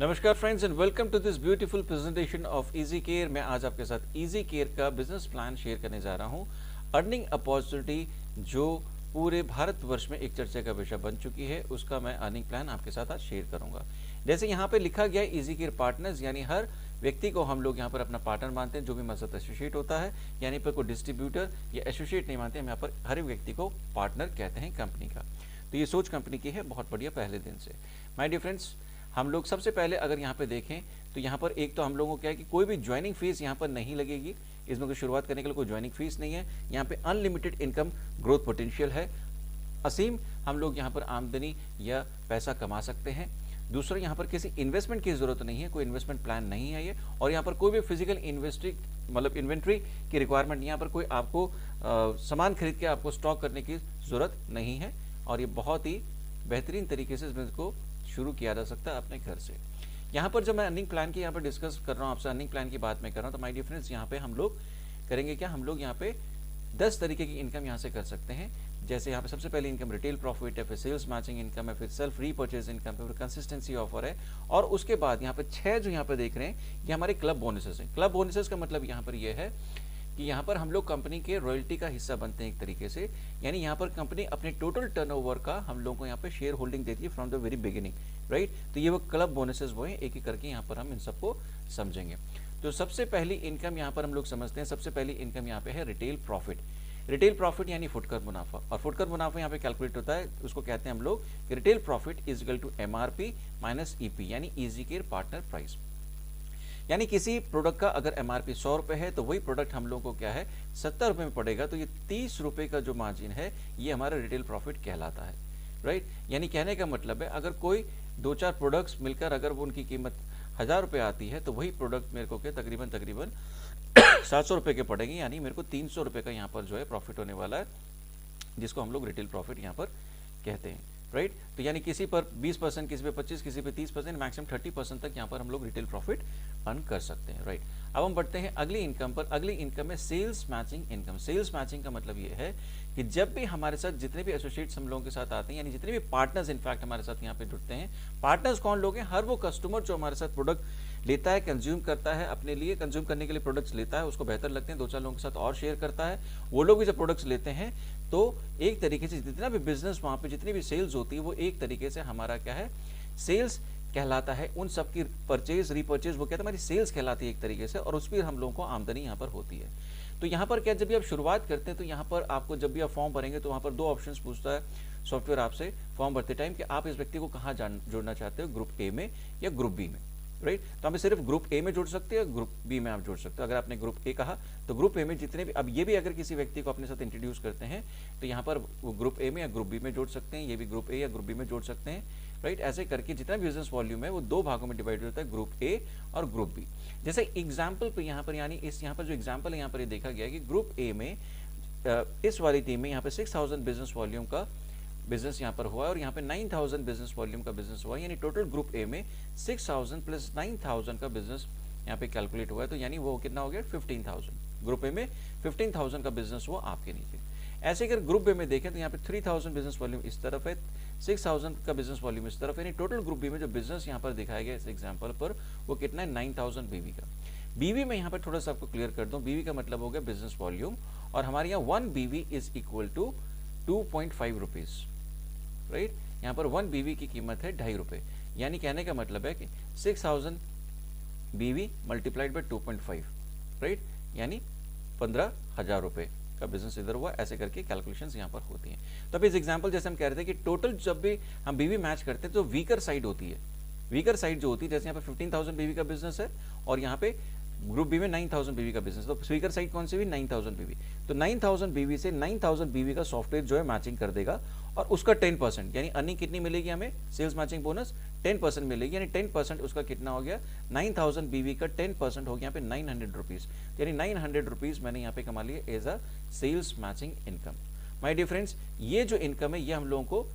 नमस्कार friends and welcome to this beautiful presentation of easy care. मैं आज आपके साथ इजी केयर का बिजनेस प्लान शेयर करने जा रहा हूं। अर्निंग अपॉर्चुनिटी जो पूरे भारतवर्ष में एक चर्चा का विषय बन चुकी है, उसका मैं अर्निंग प्लान आपके साथ आज शेयर करूंगा। जैसे यहाँ पे लिखा गया इजी केयर पार्टनर्स, यानी हर व्यक्ति को हम लोग यहाँ पर अपना पार्टनर मानते हैं जो भी हमारे साथ एसोसिएट होता है, यानी पर कोई डिस्ट्रीब्यूटर या एसोसिएट नहीं मानते, हम यहाँ पर हर व्यक्ति को पार्टनर कहते हैं कंपनी का। तो ये सोच कंपनी की है, बहुत बढ़िया पहले दिन से। माय डियर फ्रेंड्स, हम लोग सबसे पहले अगर यहाँ पे देखें तो यहाँ पर एक तो हम लोगों को क्या है कि कोई भी ज्वाइनिंग फीस यहाँ पर नहीं लगेगी। इसमें कोई शुरुआत करने के लिए कोई ज्वाइनिंग फीस नहीं है। यहाँ पे अनलिमिटेड इनकम ग्रोथ पोटेंशियल है, असीम हम लोग यहाँ पर आमदनी या पैसा कमा सकते हैं। दूसरा, यहाँ पर किसी इन्वेस्टमेंट की जरूरत नहीं है, कोई इन्वेस्टमेंट प्लान नहीं है ये। और यहाँ पर कोई भी फिजिकल इन्वेंट्री की रिक्वायरमेंट, यहाँ पर कोई आपको सामान खरीद के आपको स्टॉक करने की जरूरत नहीं है। और ये बहुत ही बेहतरीन तरीके से बिजनेस को शुरू किया जा सकता है अपने घर से। यहाँ पर जब मैं अर्निंग प्लान की यहाँ पर डिस्कस कर रहा हूँ, आपसे अर्निंग प्लान की बात मैं कर रहा हूँ, तो माय डियर फ्रेंड्स यहाँ पे हम लोग करेंगे क्या, हम लोग यहाँ पे 10 तरीके की इनकम यहाँ से कर सकते हैं। जैसे यहाँ पे सबसे पहले इनकम रिटेल प्रॉफिट है, फिर सेल्स मैचिंग इनकम है, फिर सेल्फ रीपर्चेज इनकम है, फिर कंसिस्टेंसी ऑफर है। और उसके बाद यहाँ पे 6 जो यहाँ पे देख रहे हैं ये हमारे क्लब बोनसेस हैं। क्लब बोनसेस का मतलब यहाँ पर ये है कि यहाँ पर हम लोग कंपनी के रॉयल्टी का हिस्सा बनते हैं एक तरीके से, यानी यहाँ पर कंपनी अपने टोटल टर्नओवर का हम लोगों को यहाँ पे शेयर होल्डिंग देती है from the very beginning, right. तो ये वो क्लब बोनसेस वो हैं, एक एक करके यहाँ पर हम इन सबको समझेंगे। तो सबसे पहली इनकम यहाँ पर हम लोग समझते हैं, सबसे पहली इनकम यहाँ पे है रिटेल प्रॉफिट। रिटेल प्रॉफिट यानी फुटकर मुनाफा, और फुटकर मुनाफा यहाँ पे कैलकुलेट होता है, उसको कहते हैं हम लोग retail profit is equal to MRP minus EP, यानी इजी केयर पार्टनर प्राइस। यानी किसी प्रोडक्ट का अगर MRP 100 रुपए है तो वही प्रोडक्ट हम लोग को क्या है 70 रुपए में पड़ेगा, तो ये 30 रुपए का जो मार्जिन है ये हमारा रिटेल प्रॉफिट कहलाता है, राइट। यानी कहने का मतलब है अगर कोई 2-4 प्रोडक्ट्स मिलकर अगर वो उनकी कीमत 1000 रुपए आती है तो वही प्रोडक्ट मेरे को क्या तकरीबन 700 रुपए के पड़ेंगे, यानी मेरे को 300 रुपए का यहाँ पर जो है प्रॉफिट होने वाला है, जिसको हम लोग रिटेल प्रॉफिट यहाँ पर कहते हैं, राइट। तो यानी किसी पर 20%, किसी पे 25%, किसी पे 30%, मैक्सिमम 30% तक यहाँ पर हम लोग रिटेल प्रॉफिट अर्न कर सकते हैं, राइट। अब हम बढ़ते हैं अगली इनकम पर। अगली इनकम है sales matching income. Sales matching का मतलब ये है कि जब भी हमारे साथ जितने भी एसोसिएट्स हम लोगों के साथ आते हैं, यानी जितने भी पार्टनर्स इनफैक्ट हमारे साथ यहाँ पे जुड़ते हैं, पार्टनर्स कौन लोग हैं, हर वो कस्टमर जो हमारे साथ प्रोडक्ट लेता है, कंज्यूम करता है, अपने लिए कंज्यूम करने के लिए प्रोडक्ट्स लेता है, उसको बेहतर लगते हैं, 2-4 लोगों के साथ और शेयर करता है, वो लोग भी जब प्रोडक्ट्स लेते हैं तो एक तरीके से जितना भी बिजनेस वहां पे जितनी भी सेल्स होती है वो एक तरीके से हमारा क्या है सेल्स कहलाता है। उन सब की परचेज रीपरचेज वो क्या हमारी सेल्स कहलाती है एक तरीके से, और उस पर हम लोगों को आमदनी यहाँ पर होती है। तो यहाँ पर क्या, जब भी आप शुरुआत करते हैं तो यहाँ पर आपको जब भी आप फॉर्म भरेंगे तो वहाँ पर 2 ऑप्शंस पूछता है सॉफ्टवेयर आपसे फॉर्म भरते टाइम कि आप इस व्यक्ति को कहाँ जोड़ना चाहते हो, ग्रुप ए में या ग्रुप बी में, राइट। तो हमें सिर्फ ग्रुप ए में जोड़ सकते हैं, ग्रुप बी में आप जोड़ सकते हो। अगर आपने ग्रुप ए कहा तो ग्रुप ए में जितने भी, अब ये भी अगर किसी व्यक्ति को अपने साथ इंट्रोड्यूस करते हैं तो यहाँ पर वो ग्रुप ए में या ग्रुप बी में जोड़ सकते हैं, ये भी ग्रुप ए या ग्रुप बी में जोड़ सकते हैं, राइट। ऐसे करके जितना भी बिजनेस वॉल्यूम है वो 2 भागों में डिवाइड होता है, ग्रुप ए और ग्रुप बी। जैसे एग्जाम्पल पे यहाँ पर, यानी इस यहाँ पर जो एग्जाम्पल है यहाँ पर ये देखा गया है कि ग्रुप ए में इस वाली टीम में यहाँ पे 6000 बिजनेस वॉल्यूम का बिजनेस यहाँ पर हुआ है और यहाँ पे 9000 बिजनेस वॉल्यूम का बिजनेस हुआ है, यानी टोटल ग्रुप ए में 6000 प्लस 9000 का बिजनेस यहाँ पे कैलकुलेट हुआ है, तो यानी वो कितना हो गया 15000। ग्रुप ए में 15000 का बिजनेस हुआ आपके नीचे। ऐसे अगर ग्रुप बी में देखें तो यहाँ पे 3000 बिजनेस वॉल्यूम इस तरफ है, 6000 का बिजनेस वॉल्यूम इस तरफ है, यानी टोटल ग्रुप बी में जो बिजनेस यहाँ पर दिखाया गया इस एग्जाम्पल पर वो कितना है 9000 बीवी का। बीवी में यहाँ पर थोड़ा सा आपको क्लियर कर दूं, बीवी का मतलब हो गया बिजनेस वॉल्यूम, और हमारे यहाँ 1 BV is equal to 2.5 rupees, right. यहाँ पर 1 बीवी की कीमत है 2.5 रुपए, यानी कहने का मतलब है कि 6000 बीवी मल्टीप्लाइड बाय 2.5, राइट, यानी 15,000 रुपए का बिजनेस इधर हुआ। ऐसे करके कैलकुलेशंस यहाँ पर होती हैं। तो अब इस एग्जांपल जैसे हम कह रहे थे कि टोटल जब भी हम बीवी मैच करते हैं तो वीकर साइड होती है, वीकर साइड जो होती है, जैसे यहाँ पे 15,000 बीवी का बिजनेस है और यहाँ पे ग्रुप बी में 9000 बीवी का बिजनेस, तो स्पीकर साइड कौन सी भी 9000 बीवी, तो 9000 बीवी से 9000 बीवी का सॉफ्टवेयर जो है मैचिंग कर देगा और उसका 10% यानी अर्निंग कितनी मिलेगी हमें, सेल्स मैचिंग बोनस 10% मिलेगी, यानी 10% उसका कितना हो गया 9000 बीवी का 10% हो गया यहाँ पे 900 रुपीज, यानी 900 रुपीज मैंने यहाँ पे कमा लिया as a sales matching income. My dear friends, ये जो इनकम है ये हम लोगों को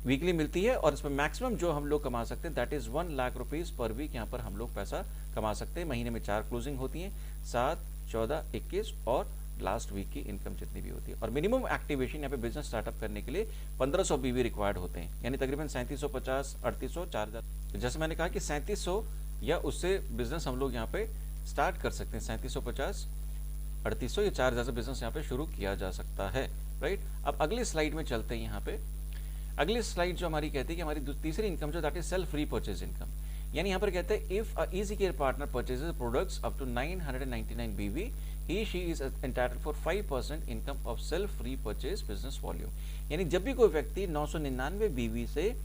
वीकली मिलती है और इसमें मैक्सिमम जो हम लोग कमा सकते हैं that is 1 lakh rupees per week. यहाँ पर हम लोग पैसा कमा सकते हैं। महीने में 4 क्लोजिंग होती हैं, 7, 14, 21 और लास्ट वीक की इनकम जितनी भी होती है। और मिनिमम एक्टिवेशन यहाँ पे बिजनेस स्टार्टअप करने के लिए 1500 बीवी रिक्वायर्ड होते हैं, यानी तकरीबन 3750, 3800, 4000। जैसे मैंने कहा कि 3700 या उससे बिजनेस हम लोग यहाँ पे स्टार्ट कर सकते हैं। 3750, 3800 या 4000 से बिजनेस यहाँ पे शुरू किया जा सकता है, राइट। अब अगली स्लाइड में चलते हैं। यहाँ पे अगली स्लाइड जो हमारी कहती है कि हमारी तीसरी इनकम जो that is self repurchase income, यानी यहाँ पर कहते हैं if a easy care partner purchases products up to 999 BV, he she is entitled for 5% income of self repurchase business volume. यानी जब भी कोई व्यक्ति 999 बीवी से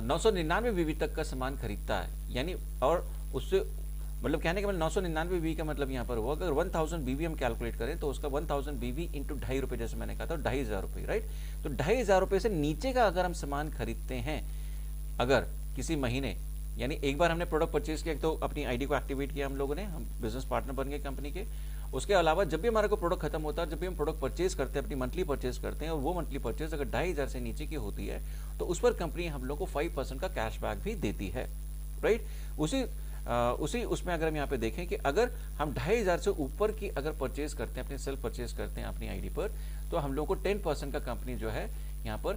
999 बीवी तक का सामान खरीदता है, यानी और उससे मतलब कहने का मतलब 999 बीवी का मतलब यहाँ पर हुआ अगर 1000 बीवी हम कैलकुलेट करें तो उसका 1000 बीवी इंटू ₹2.5, जैसे मैंने कहा था, ₹2500, राइट। तो ₹2500 से नीचे का अगर हम सामान खरीदते हैं अगर किसी महीने, यानी एक बार हमने प्रोडक्ट परचेज किया तो अपनी आईडी को एक्टिवेट किया हम लोगों ने, हम बिजनेस पार्टनर बन गए कंपनी के। उसके अलावा जब भी हमारा को प्रोडक्ट खत्म होता है, जब भी हम प्रोडक्ट परचेज करते हैं, अपनी मंथली परचेज करते हैं, और वो मंथली परचेज अगर 2500 से नीचे की होती है तो उस पर कंपनी हम लोग को 5% का कैशबैक भी देती है, राइट। उसी उसमें अगर हम यहाँ पे देखें कि अगर हम 2500 से ऊपर की अगर परचेज करते हैं, अपनी सेल्फ परचेज करते हैं अपनी आईडी पर, तो हम लोग को 10% का कंपनी जो है यहाँ पर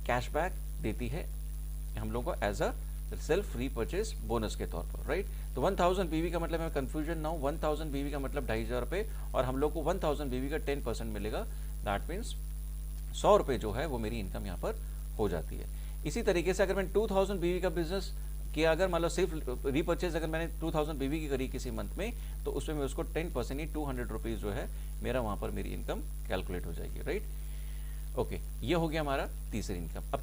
कैशबैक देती है हम लोग को as a self repurchase bonus के तौर पर, राइट। तो 1000 बीवी का मतलब है कंफ्यूजन ना हो, 1000 बीवी का मतलब ₹2500, और हम लोग को 1000 बीवी का 10% मिलेगा। दैट मीन्स ₹100 जो है वो मेरी इनकम यहाँ पर हो जाती है। इसी तरीके से अगर मैं 2000 बीवी का बिजनेस किया, अगर मान लो सिर्फ रीपर्चेज अगर मैंने 2000 बीवी की करी किसी मंथ में, तो उसमें मैं उसको 10% ही ₹200 जो है मेरा वहाँ पर मेरी इनकम कैलकुलेट हो जाएगी, राइट। ओके, ये हो गया हमारा तीसरी इनकम। अब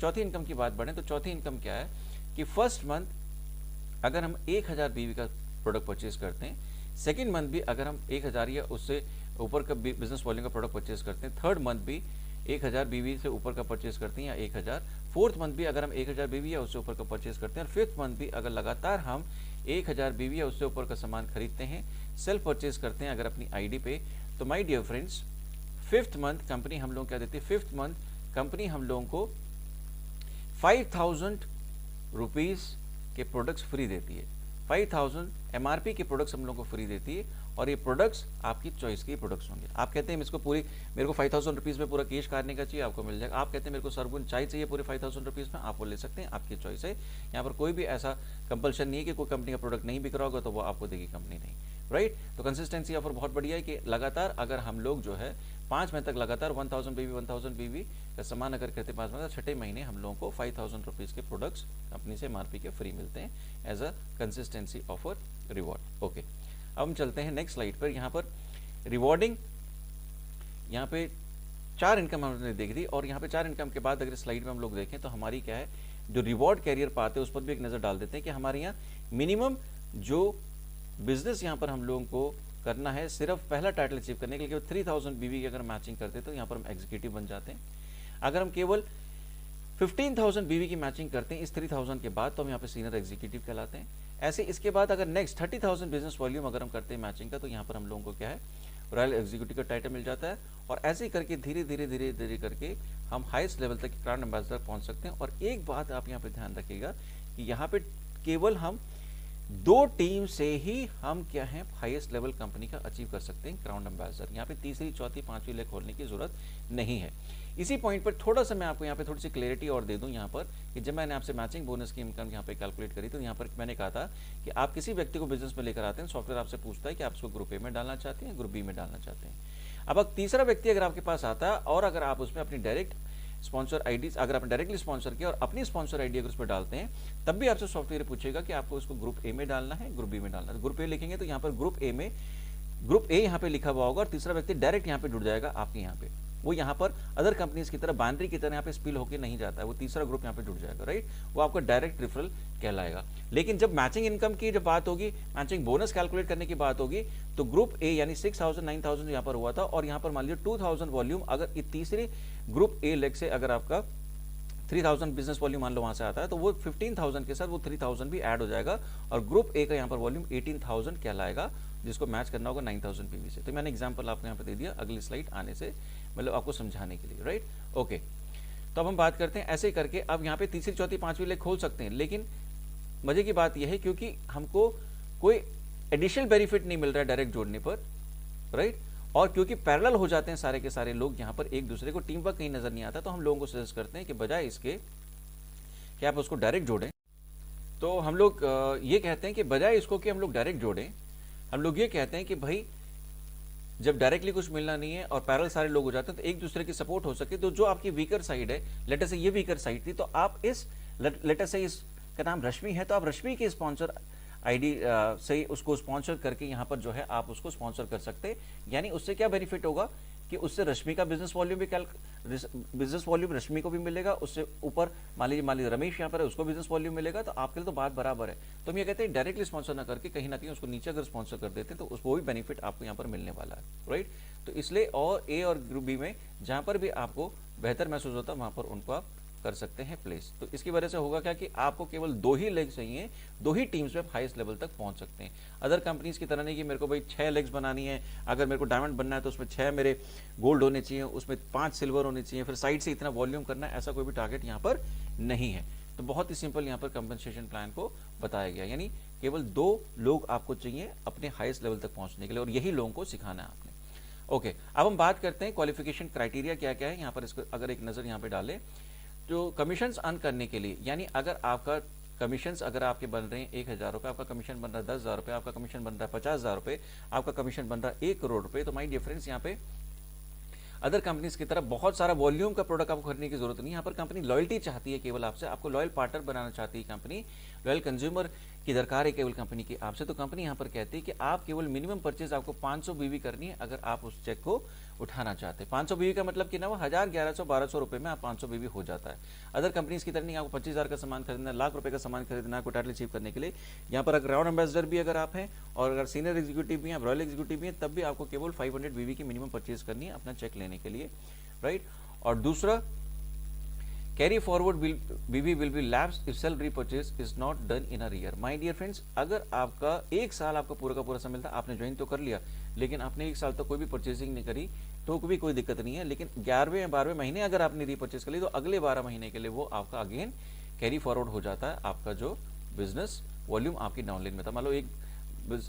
चौथी इनकम की बात बढ़े तो चौथी इनकम क्या है कि फर्स्ट मंथ अगर हम 1000 बीवी का प्रोडक्ट परचेज करते हैं, सेकेंड मंथ भी अगर हम 1000 या उससे ऊपर का बिजनेस वॉल्यूम का प्रोडक्ट परचेज करते हैं, थर्ड मंथ भी 1000 बीवी से ऊपर का परचेज करते हैं या 1000, फोर्थ मंथ भी अगर हम 1000 बीवी या उससे ऊपर का परचेज करते हैं, और फिफ्थ मंथ भी अगर लगातार हम 1000 बीवी या उससे ऊपर का सामान खरीदते हैं, सेल्फ परचेज करते हैं अगर अपनी आईडी पे, तो my dear friends fifth month company हम लोग क्या देती है, फिफ्थ मंथ कंपनी हम लोगों को ₹5000 के प्रोडक्ट्स फ्री देती है। 5000 एमआरपी के प्रोडक्ट्स हम लोग को फ्री देती है, और ये प्रोडक्ट्स आपकी चॉइस के प्रोडक्ट्स होंगे। आप कहते हैं इसको पूरी मेरे को ₹5000 में पूरा कैश करने का चाहिए, आपको मिल जाएगा। आप कहते हैं मेरे को सरगुन चाय चाहिए पूरे ₹5000 में, आप वो ले सकते हैं, आपकी चॉइस है। यहाँ पर कोई भी ऐसा कंपल्शन नहीं है कि कोई कंपनी का प्रोडक्ट नहीं बिक रहा होगा तो वो आपको देगी कंपनी, नहीं, राइट। तो कंसिस्टेंसी ऑफर बहुत बढ़िया है कि लगातार अगर हम लोग जो है 5 महीने तक लगातार 1000 बीवी का सामान अगर करते 5 महीने, छठे महीने हम लोगों को ₹5000 के प्रोडक्ट्स कंपनी से एमआरपी के फ्री मिलते हैं as a consistency offer reward. Okay, अब हम चलते हैं नेक्स्ट स्लाइड पर। यहाँ पर रिवॉर्डिंग, यहाँ पे 4 इनकम हमने देख दी, और यहाँ पे 4 इनकम के बाद अगर स्लाइड में हम लोग देखें तो हमारी क्या है, जो रिवॉर्ड कैरियर पाते हैं उस पर भी एक नज़र डाल देते हैं कि हमारे यहाँ मिनिमम जो बिजनेस यहाँ पर हम लोगों को करना है सिर्फ पहला टाइटल अचीव करने के लिए 3000 बीवी की अगर मैचिंग करते हैं तो यहाँ पर हम एग्जीक्यूटिव बन जाते हैं। अगर हम केवल 15000 बीवी की मैचिंग करते हैं इस 3000 के बाद तो हम यहाँ पे सीनियर एग्जीक्यूटिव कहलाते हैं। ऐसे इसके बाद अगर नेक्स्ट 30000 बिजनेस वॉल्यूम अगर हम करते हैं मैचिंग का तो यहाँ पर हम लोगों को क्या है, रॉयल एग्जीक्यूटिव का टाइटल मिल जाता है, और ऐसे ही करके धीरे धीरे करके हम हाईएस्ट लेवल तक ब्रांड एम्बेसडर पहुँच सकते हैं। और एक बात आप यहाँ पे ध्यान रखिएगा कि यहाँ पे केवल हम 2 टीम से ही हम क्या है हाईएस्ट लेवल कंपनी का अचीव कर सकते हैं क्राउन एम्बेसडर। यहाँ पे तीसरी, चौथी, पांचवी ले खोलने की जरूरत नहीं है। इसी पॉइंट पर थोड़ा सा मैं आपको यहाँ पे थोड़ी सी क्लैरिटी और दे दूं यहाँ पर कि जब मैंने आपसे मैचिंग बोनस की इनकम यहाँ पे कैलकुलेट करी तो यहाँ पर मैंने कहा था कि आप किसी व्यक्ति को बिजनेस में लेकर आते हैं, सॉफ्टवेयर आपसे पूछता है कि आप उसको ग्रुप ए में डालना चाहते हैं, ग्रुप बी में डालना चाहते हैं। अब तीसरा व्यक्ति अगर आपके पास आता है और अगर आप उसमें अपनी डायरेक्ट स्पॉन्सर आईडी, अगर आपने डायरेक्टली स्पॉन्सर किया और अपनी स्पॉन्सर आईडी अगर उस पर डालते हैं, तब भी आपसे सॉफ्टवेयर पूछेगा कि आपको उसको ग्रुप ए में डालना है, ग्रुप बी में डालना है। ग्रुप ए लिखेंगे तो यहाँ पर ग्रुप ए यहाँ पे लिखा हुआ होगा, और तीसरा व्यक्ति डायरेक्ट यहाँ पे जुड़ जाएगा आपके यहाँ पे। वो यहाँ पर अदर कंपनीज की तरह बाउंड्री की तरह यहाँ पे स्पिल होकर नहीं जाता है, वो तीसरा ग्रुप यहाँ पे जुड़ जाएगा, राइट। वो आपका डायरेक्ट रेफरल कहलाएगा। लेकिन जब मैचिंग इनकम की जब बात होगी, मैचिंग बोनस कैलकुलेट करने की बात होगी, तो ग्रुप ए यानी 6000 9000 यहाँ पर हुआ था, और यहाँ पर मान लीजिए 2000 वॉल्यूम अगर ये तीसरे ग्रुप ए लेग से अगर आपका 3000 बिजनेस वॉल्यूम मान लो वहां से आता है तो वो 15000 के साथ वो 3000 भी ऐड हो जाएगा, और ग्रुप ए का यहाँ पर वॉल्यूम 18000 कहलाएगा, जिसको मैच करना होगा 9000 पीवी से। तो मैंने एग्जांपल आपको यहाँ पे दे दिया अगली स्लाइड आने से, मतलब आपको समझाने के लिए, राइट। ओके, तो अब हम बात करते हैं ऐसे करके। अब यहाँ पे तीसरी, चौथी, पांचवी लेग खोल सकते हैं, लेकिन मजे की बात यह है क्योंकि हमको कोई एडिशनल बेनिफिट नहीं मिल रहा है डायरेक्ट जोड़ने पर, राइट। और क्योंकि पैरेलल हो जाते हैं सारे के सारे लोग यहाँ पर, एक दूसरे को टीम वर्क कहीं नजर नहीं आता, तो हम लोगों को सजेस्ट करते हैं कि बजाय इसके कि आप उसको डायरेक्ट जोड़ें, तो हम लोग ये कहते हैं कि बजाय इसको कि हम लोग डायरेक्ट जोड़ें, हम लोग ये कहते हैं कि भाई जब डायरेक्टली कुछ मिलना नहीं है और पैरेलल सारे लोग हो जाते हैं, तो एक दूसरे की सपोर्ट हो सके, तो जो आपकी वीकर साइड है, लेटर से ये वीकर साइड थी, तो आप इस लेटर से इसका नाम रश्मि है, तो आप रश्मि के स्पॉन्सर आईडी से उसको स्पॉन्सर करके यहाँ पर जो है आप उसको स्पॉन्सर कर सकते हैं। यानी उससे क्या बेनिफिट होगा कि उससे रश्मि का बिजनेस वॉल्यूम भी बिजनेस वॉल्यूम रश्मि को भी मिलेगा, उससे ऊपर मान लीजिए रमेश यहाँ पर है, उसको बिजनेस वॉल्यूम मिलेगा, तो आपके लिए तो बात बराबर है। तो हम ये कहते हैं डायरेक्टली स्पॉन्सर ना करके कहीं ना कहीं उसको नीचे अगर स्पॉन्सर कर देते हैं तो उसको भी बेनिफिट आपको यहाँ पर मिलने वाला है, राइट। तो इसलिए और ए और ग्रुप बी में जहाँ पर भी आपको बेहतर महसूस होता है वहाँ पर उनको आप कर सकते हैं प्लेस। तो इसकी वजह से होगा क्या कि आपको केवल 2 ही लेग्स चाहिए, 2 ही टीम्स में हाईएस्ट लेवल तक पहुंच सकते हैं। अदर कंपनीज की तरह नहीं कि मेरे को भाई 6 लेग्स बनानी है, अगर मेरे को डायमंड बनना है तो उसमें 6 मेरे गोल्ड होने चाहिए, उसमें 5 सिल्वर होने चाहिए, फिर साइड से इतना वॉल्यूम करना है, ऐसा कोई भी टारगेट यहाँ पर नहीं है। तो बहुत ही सिंपल यहाँ पर कंपनसेशन प्लान को बताया गया, यानी केवल 2 लोग आपको चाहिए अपने हाईएस्ट लेवल तक पहुंचने के लिए, और यही लोगों को सिखाना है आपने। ओके, अब हम बात करते हैं क्वालिफिकेशन क्राइटेरिया क्या क्या है यहाँ पर। इसको अगर एक नजर यहाँ पे डालें, जो कमीशंस अर्न करने के लिए, यानी अगर आपका कमीशंस अगर आपके बन रहे हैं 1000 रुपये, आपका कमीशन बन रहा है 10,000 रुपये, आपका कमीशन बन रहा है 50,000 रुपये, आपका कमीशन बन रहा है 1 करोड़ रुपये, तो माई डिफरेंस यहाँ पे अदर कंपनीज की तरह बहुत सारा वॉल्यूम का प्रोडक्ट आपको खरीदने की जरूरत नहीं। यहाँ पर कंपनी लॉयल्टी चाहती है केवल आपसे, आपको लॉयल पार्टनर बनाना चाहती है कंपनी, लॉयल कंज्यूमर की दरकार है केवल कंपनी की आपसे। तो कंपनी यहाँ पर कहती है कि आप केवल मिनिमम परचेज आपको 500 बीवी करनी है अगर आप उस चेक को उठाना चाहते हैं। 500 बीवी का मतलब कि ना वो 1000, 1100, 1200 रुपए में आप 500 बीवी हो जाता है। अदर कंपनीज की तरह नहीं, आपको 25,000 का सामान खरीदना, लाख रुपए का सामान खरीदना को टाइटल अचीव करने के लिए। यहाँ पर अगर राउंड एम्बेसडर भी अगर आप हैं और अगर सीनियर एग्जीक्यूटिव भी हैं, रॉयल एग्जीक्यूटिव भी हैं, तब भी आपको केवल 500 बीवी की मिनिमम परचेज करनी है अपना चेक लेने के लिए, राइट। और दूसरा, carry forward BV will be lapse if self repurchase is not done in a year. My dear friends, अगर आपका 1 साल आपका पूरा का पूरा समय मिलता, आपने ज्वाइन तो कर लिया, लेकिन आपने 1 साल तक कोई भी परचेसिंग नहीं करी, तो भी कोई दिक्कत नहीं है। लेकिन 11वें या 12वें महीने अगर आपने रीपर्चेज कर ली, तो अगले 12 महीने के लिए वो आपका अगेन कैरी फॉरवर्ड हो जाता है, आपका जो बिजनेस वॉल्यूम आपकी डाउनलाइन में था। मान लो एक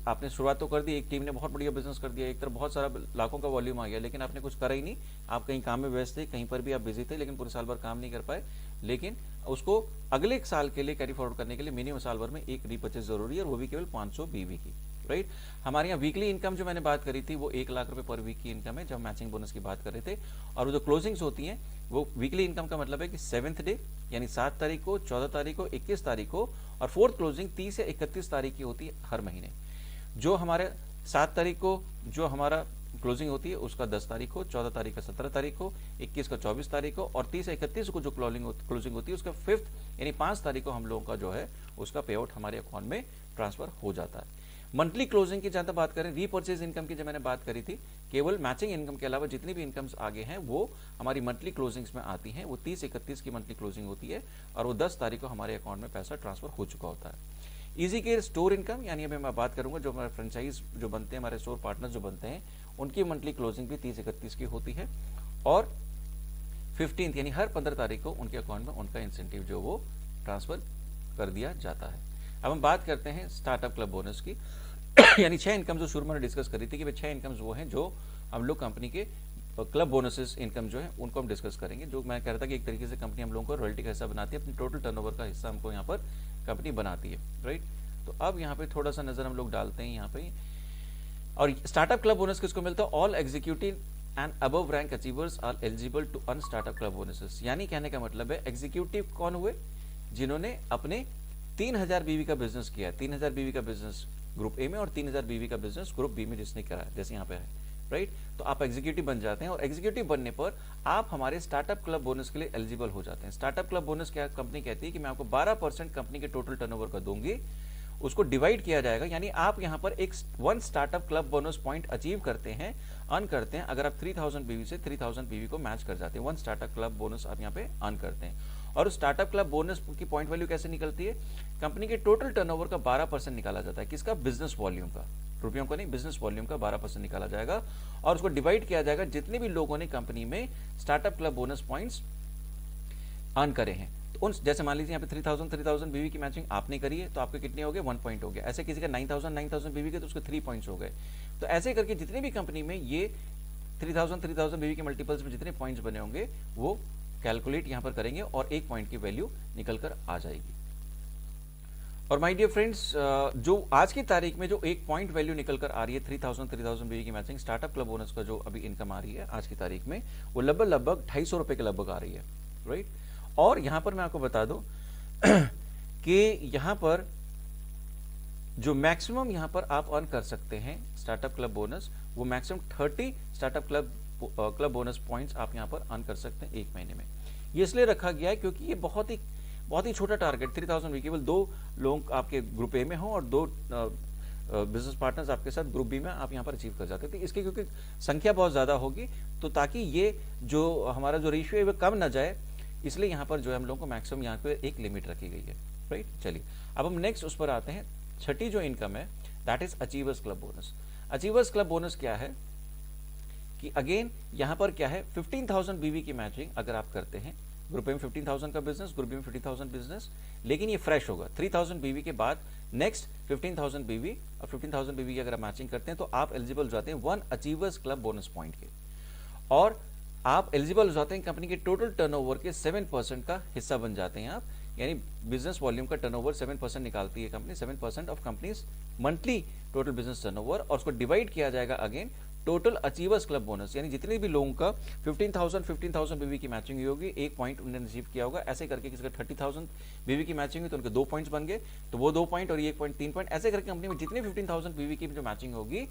आपने शुरुआत तो कर दी, एक टीम ने बहुत बढ़िया बिजनेस कर दिया, एक तरफ बहुत सारा लाखों का वॉल्यूम आ गया, लेकिन आपने कुछ करा ही नहीं, आप कहीं काम में व्यस्त थे, कहीं पर भी आप बिजी थे, लेकिन पूरे साल भर काम नहीं कर पाए। लेकिन उसको अगले 1 साल के लिए कैरी फॉरवर्ड करने के लिए मिनिमम साल भर में एक रीपर्चेज जरूरी है, और वो भी केवल 500 बीवी की, राइट। हमारे यहाँ वीकली इनकम जो मैंने बात करी थी वो 1 लाख रुपए पर वीक की इनकम है, जब मैचिंग बोनस की बात कर रहे थे। और वो जो क्लोजिंग्स होती हैं वो वीकली इनकम का मतलब है कि 7th डे यानी 7 तारीख को, 14 तारीख को, 21 तारीख को, और 4th क्लोजिंग 30 या 31 तारीख की होती है हर महीने। जो हमारे 7 तारीख को जो हमारा क्लोजिंग होती है उसका 10 तारीख को, 14 तारीख का 17 तारीख को, 21 का 24 तारीख को, और 30 या 31 को जो क्लोजिंग होती है उसका 5th यानी 5 तारीख को हम लोगों का जो है उसका पे आउट हमारे अकाउंट में ट्रांसफर हो जाता है। मंथली क्लोजिंग की जहां तक बात करें, रीपर्चेज इनकम की जो मैंने बात करी थी, केवल मैचिंग इनकम के अलावा जितनी भी इनकम्स आगे हैं वो हमारी मंथली क्लोजिंग्स में आती हैं। वो 30-31 की मंथली क्लोजिंग होती है, और वो 10 तारीख को हमारे अकाउंट में पैसा ट्रांसफर हो चुका होता है। इजी केयर स्टोर इनकम, यानी अभी मैं बात करूंगा जो हमारे फ्रेंचाइज जो बनते हैं, हमारे स्टोर पार्टनर जो बनते हैं, उनकी मंथली क्लोजिंग भी 30-31 की होती है, और 15th यानी हर 15 तारीख को उनके अकाउंट में उनका इंसेंटिव जो वो ट्रांसफर कर दिया जाता है। अब हम बात करते हैं स्टार्टअप क्लब बोनस की यानी 6 इनकम जो शुरू में डिस्कस करी थी कि 6 इनकम्स वो हैं जो हम लोग कंपनी के क्लब बोनसेस इनकम जो है उनको हम डिस्कस करेंगे। जो मैं कह रहा था कि एक तरीके से कंपनी हम लोगों को रॉयल्टी का हिस्सा बनाती है, अपनी टोटल टर्नओवर का हिस्सा हमको यहाँ पर कंपनी बनाती है, राइट। तो अब यहाँ पे थोड़ा सा नजर हम लोग डालते हैं यहाँ पे, और स्टार्टअप क्लब बोनस किसको मिलता है? All executive and above rank achievers are eligible to earn startup club bonuses. यानी कहने का मतलब है एग्जीक्यूटिव कौन हुए? जिन्होंने अपने 3000 बीवी का बिजनेस किया है, 3000 बीवी का बिजनेस ग्रुप ए में और 3000 बीवी का बिजनेस ग्रुप बी में जिसने करा है, जैसे यहाँ पे है, राइट। तो आप एग्जीक्यूटिव बन जाते हैं, और एग्जीक्यूटिव बनने पर आप हमारे स्टार्टअप क्लब बोनस के लिए एलिजिबल हो जाते हैं। स्टार्टअप क्लब बोनस क्या कंपनी कहती है कि मैं आपको 12% कंपनी के टोटल टर्नओवर का दूंगी, उसको डिवाइड किया जाएगा। यानी आप यहाँ पर एक 1 startup club bonus point achieve करते हैं, अर्न करते हैं, अगर आप 3000 बीवी से 3000 बीवी को मैच कर जाते हैं, 1 स्टार्टअप क्लब बोनस आप यहाँ पे अर्न करते हैं। और स्टार्टअप क्लब बोनस की पॉइंट वैल्यू कैसे निकलती है? कंपनी के टोटल टर्नओवर का 12% निकाला जाता है। किसका? बिजनेस वॉल्यूम का, रुपयों का नहीं, बिजनेस वॉल्यूम का 12% निकाला जाएगा, और उसको डिवाइड किया जाएगा जितने भी लोगों ने कंपनी में startup club bonus points earn करे हैं। तो उन जैसे मान लीजिए यहाँ पे 3000 बीवी की मैचिंग आपने करी है, तो आपके कितने हो गए? 1 पॉइंट हो गया। ऐसे किसी का 9000 बीवी के, तो उसके 3 पॉइंट्स हो गए। तो ऐसे करके जितने भी कंपनी में ये 3000 बीवी के मल्टीपल्स में जितने पॉइंट्स बने होंगे वो कैलकुलेट यहाँ पर करेंगे और एक पॉइंट की वैल्यू निकल कर आ जाएगी। और माय डियर फ्रेंड्स, जो आज की तारीख में जो एक पॉइंट वैल्यू निकल कर आ रही है 3000 बीवी की मैचिंग स्टार्टअप क्लब बोनस का जो अभी इनकम आ रही है आज की तारीख में, वो लगभग 250 रुपए के लगभग आ रही है, राइट। और यहाँ पर मैं आपको बता दूं कि यहाँ पर जो मैक्सिमम यहाँ पर आप अर्न कर सकते हैं स्टार्टअप क्लब बोनस, वो maximum 30 startup club bonus points आप यहाँ पर अर्न कर सकते हैं एक महीने में। ये इसलिए रखा गया है क्योंकि ये बहुत ही छोटा टारगेट 3000 भी, केवल 2 लोग आपके ग्रुप ए में हो और 2 बिजनेस पार्टनर्स आपके साथ ग्रुप बी में आप यहाँ पर अचीव कर जाते थे। इसकी क्योंकि संख्या बहुत ज्यादा होगी, तो ताकि ये जो हमारा जो रेशियो है वो कम ना जाए, इसलिए यहाँ पर जो है हम लोगों को मैक्सिमम यहाँ पे एक लिमिट रखी गई है, राइट। चलिए अब हम नेक्स्ट उस पर आते हैं। छठी जो इनकम है that is achievers club bonus. Achievers club bonus क्या है कि अगेन यहाँ पर क्या है 15,000 बीवी की मैचिंग अगर आप करते हैं, ग्रुप ए में 15,000 का बिजनेस, ग्रुप बी में 50,000 बिजनेस, लेकिन ये फ्रेश होगा 3,000 बीवी के बाद नेक्स्ट 15,000 बीवी और 15,000 बीवी की अगर आप मैचिंग करते हैं तो आप एलिजिबल हो जाते हैं 1 अचीवर्स क्लब बोनस पॉइंट के, और आप एलिजिबल हो जाते हैं कंपनी के टोटल टर्नओवर के 7% का हिस्सा बन जाते हैं आप। यानी बिजनेस वॉल्यूम का टर्नओवर 7% निकालती है company, 7% of companies monthly total business turnover, और उसको डिवाइड किया जाएगा again total achievers club bonus, यानी जितने भी लोगों का 15,000 बीवी की मैचिंग हुई होगी, एक पॉइंट उन्होंने रिसीव किया होगा। ऐसे करके किसी का 30,000 बीवी की मैचिंग हुई तो उनके 2 पॉइंट्स बन गए, तो वो 2 पॉइंट और ये 1 पॉइंट 3 पॉइंट, ऐसे करके कंपनी में जितने 15,000 बीवी की जो मैचिंग होगी